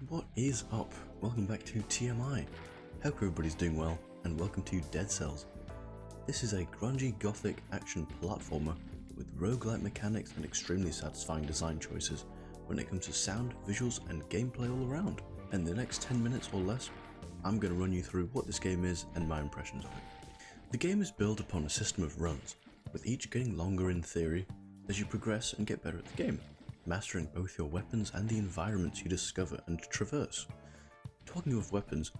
What is up? Welcome back to TMI. Hope everybody's doing well, and welcome to DeadCells. This is a grungy gothic action platformer with roguelike mechanics and extremely satisfying design choices when it comes to sound, visuals and gameplay all around. In the next 10 minutes or less, I'm going to run you through what this game is and my impressions of it. The game is built upon a system of runs, with each getting longer in theory as you progress and get better at the game, mastering both your weapons and the environments you discover and traverse. Talking of weapons,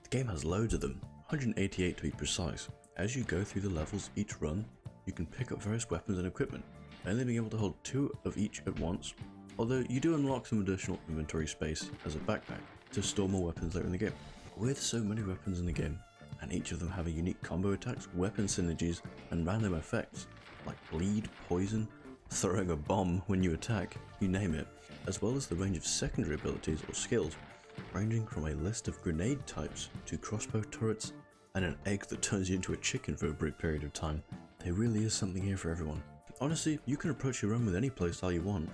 the game has loads of them, 188 to be precise. As you go through the levels each run, you can pick up various weapons and equipment, only being able to hold 2 of each at once, although you do unlock some additional inventory space as a backpack to store more weapons later in the game. With so many weapons in the game, and each of them having unique combo attacks, weapon synergies, and random effects, like bleed, poison, throwing a bomb when you attack, you name it, as well as the range of secondary abilities or skills, ranging from a list of grenade types to crossbow turrets and an egg that turns you into a chicken for a brief period of time. There really is something here for everyone. Honestly, you can approach your run with any playstyle you want,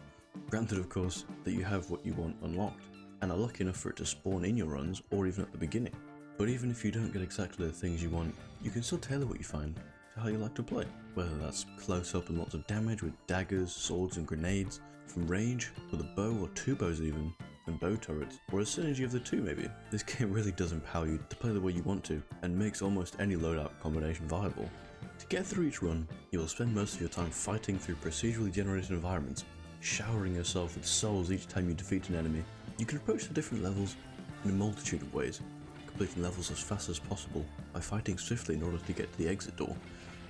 granted of course that you have what you want unlocked, and are lucky enough for it to spawn in your runs or even at the beginning. But even if you don't get exactly the things you want, you can still tailor what you find to how you like to play, whether that's close up and lots of damage with daggers, swords and grenades, from range with a bow or 2 bows even, and bow turrets, or a synergy of the 2 maybe. This game really does empower you to play the way you want to, and makes almost any loadout combination viable. To get through each run, you will spend most of your time fighting through procedurally generated environments, showering yourself with souls each time you defeat an enemy. You can approach the different levels in a multitude of ways, completing levels as fast as possible by fighting swiftly in order to get to the exit door,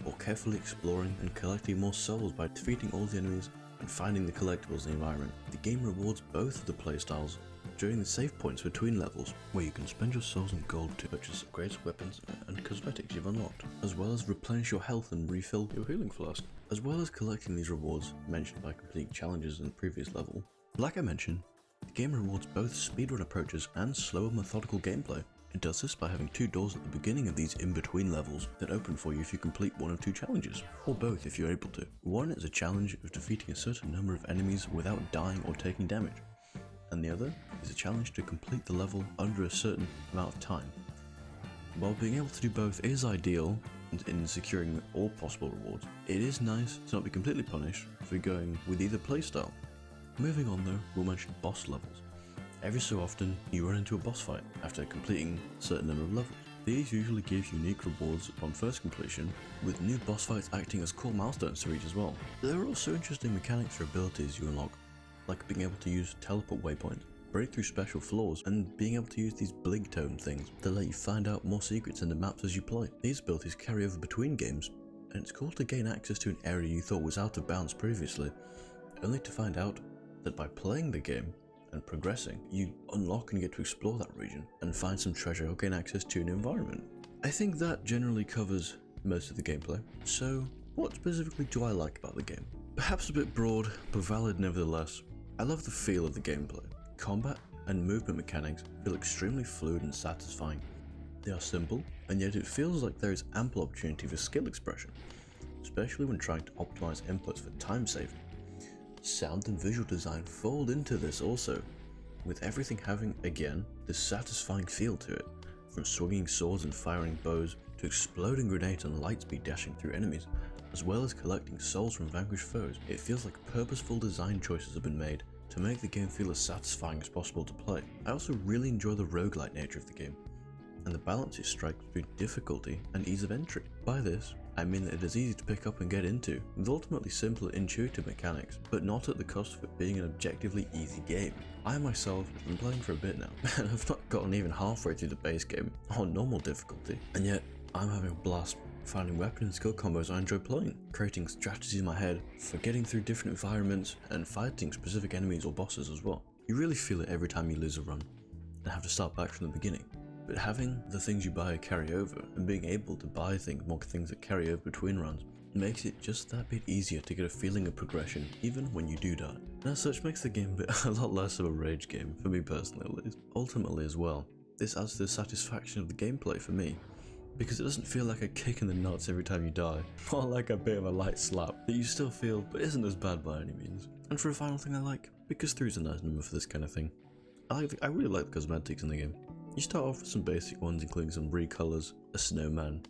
or carefully exploring and collecting more souls by defeating all the enemies and finding the collectibles in the environment. The game rewards both of the playstyles during the save points between levels, where you can spend your souls and gold to purchase upgrades, weapons and cosmetics you've unlocked, as well as replenish your health and refill your healing flask, as well as collecting these rewards mentioned by completing challenges in the previous level. Like I mentioned, the game rewards both speedrun approaches and slower methodical gameplay. It does this by having 2 doors at the beginning of these in-between levels that open for you if you complete one of 2 challenges, or both if you're able to. One is a challenge of defeating a certain number of enemies without dying or taking damage, and the other is a challenge to complete the level under a certain amount of time. While being able to do both is ideal in securing all possible rewards, it is nice to not be completely punished for going with either playstyle. Moving on though, we'll mention boss levels. Every so often, you run into a boss fight after completing a certain number of levels. These usually give unique rewards upon first completion, with new boss fights acting as core milestones to reach as well. There are also interesting mechanics or abilities you unlock, like being able to use teleport waypoints, break through special floors, and being able to use these blig tome things that let you find out more secrets in the maps as you play. These abilities carry over between games, and it's cool to gain access to an area you thought was out of bounds previously, only to find out that by playing the game and progressing, you unlock and get to explore that region and find some treasure or gain access to an environment. I think that generally covers most of the gameplay. So what specifically do I like about the game? Perhaps a bit broad, but valid nevertheless. I love the feel of the gameplay. Combat and movement mechanics feel extremely fluid and satisfying. They are simple, and yet it feels like there is ample opportunity for skill expression, especially when trying to optimize inputs for time saving. Sound and visual design fold into this also, with everything having, again, this satisfying feel to it, from swinging swords and firing bows to exploding grenades and lightspeed dashing through enemies, as well as collecting souls from vanquished foes. It feels like purposeful design choices have been made to make the game feel as satisfying as possible to play. I also really enjoy the roguelike nature of the game, and the balance it strikes between difficulty and ease of entry. By this, I mean that it is easy to pick up and get into, with ultimately simple intuitive mechanics, but not at the cost of it being an objectively easy game. I myself have been playing for a bit now, and I've not gotten even halfway through the base game on normal difficulty, and yet I'm having a blast finding weapon and skill combos I enjoy playing, creating strategies in my head for getting through different environments and fighting specific enemies or bosses as well. You really feel it every time you lose a run and have to start back from the beginning. But having the things you buy carry over, and being able to buy more things that carry over between runs, makes it just that bit easier to get a feeling of progression even when you do die. And as such makes the game a lot less of a rage game, for me personally at least. Ultimately as well, this adds to the satisfaction of the gameplay for me, because it doesn't feel like a kick in the nuts every time you die, or like a bit of a light slap that you still feel but isn't as bad by any means. And for a final thing I like, because 3 is a nice number for this kind of thing. I really like the cosmetics in the game. You start off with some basic ones, including some recolors, a snowman,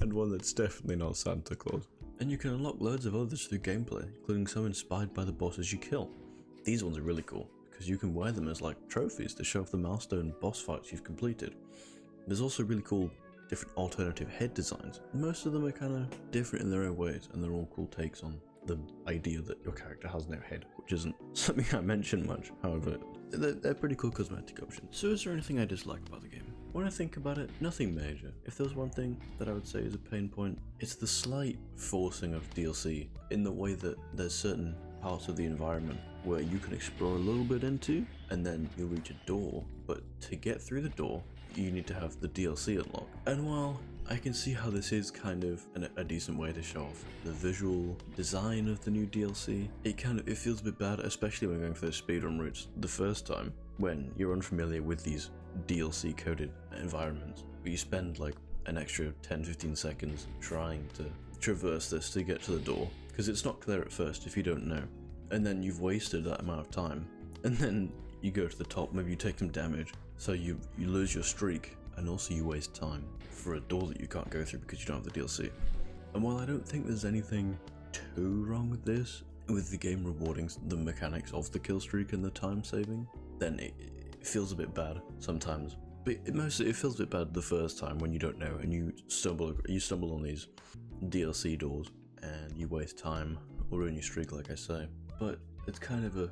and one that's definitely not Santa Claus. And you can unlock loads of others through gameplay, including some inspired by the bosses you kill. These ones are really cool, because you can wear them as like trophies to show off the milestone boss fights you've completed. There's also really cool different alternative head designs. Most of them are kind of different in their own ways, and they're all cool takes on the idea that your character has no head, which isn't something I mention much. However, they're pretty cool cosmetic options. So is there anything I dislike about the game? When I think about it, nothing major. If there's one thing that I would say is a pain point, it's the slight forcing of DLC in the way that there's certain parts of the environment where you can explore a little bit into, and then you'll reach a door, but to get through the door, you need to have the DLC unlocked. And while I can see how this is kind of a decent way to show off the visual design of the new DLC, it feels a bit bad, especially when going for those speedrun routes the first time, when you're unfamiliar with these DLC coded environments, but you spend like an extra 10-15 seconds trying to traverse this to get to the door, because it's not clear at first if you don't know, and then you've wasted that amount of time, and then you go to the top, maybe you take some damage, so you lose your streak, and also you waste time for a door that you can't go through because you don't have the DLC. And while I don't think there's anything too wrong with this, with the game rewarding the mechanics of the kill streak and the time saving, then it feels a bit bad sometimes. But it feels a bit bad the first time when you don't know and you stumble on these DLC doors and you waste time or ruin your streak, like I say. But it's kind of a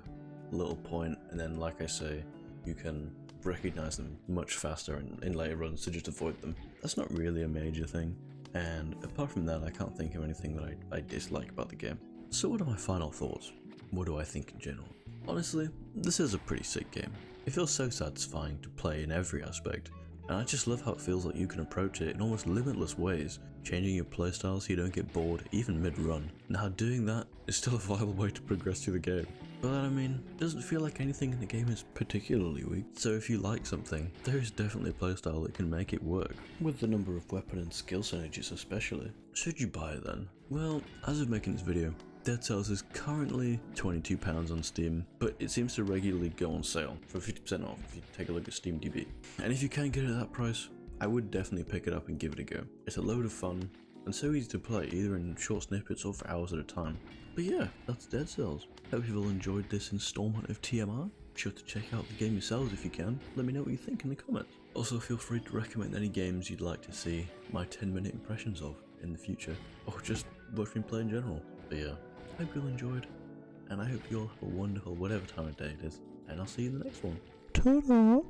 little point, and then like I say, you can recognize them much faster in later runs to just avoid them. That's not really a major thing, and apart from that I can't think of anything that I dislike about the game. So what are my final thoughts? What do I think in general? Honestly, this is a pretty sick game. It feels so satisfying to play in every aspect, and I just love how it feels like you can approach it in almost limitless ways, changing your playstyle so you don't get bored even mid-run, and how doing that is still a viable way to progress through the game. But I mean, it doesn't feel like anything in the game is particularly weak, so if you like something, there is definitely a playstyle that can make it work, with the number of weapon and skill synergies especially. Should you buy it then? Well, as of making this video, DeadCells is currently £22 on Steam, but it seems to regularly go on sale for 50% off if you take a look at SteamDB. And if you can't get it at that price, I would definitely pick it up and give it a go. It's a load of fun, and so easy to play, either in short snippets or for hours at a time. But yeah, that's DeadCells. Hope you've all enjoyed this installment of TMI. Be sure to check out the game yourselves if you can. Let me know what you think in the comments. Also feel free to recommend any games you'd like to see my 10-minute impressions of in the future, or just watch me play in general. But yeah, hope you all enjoyed, and I hope you all have a wonderful whatever time of day it is, and I'll see you in the next one. Ta-da!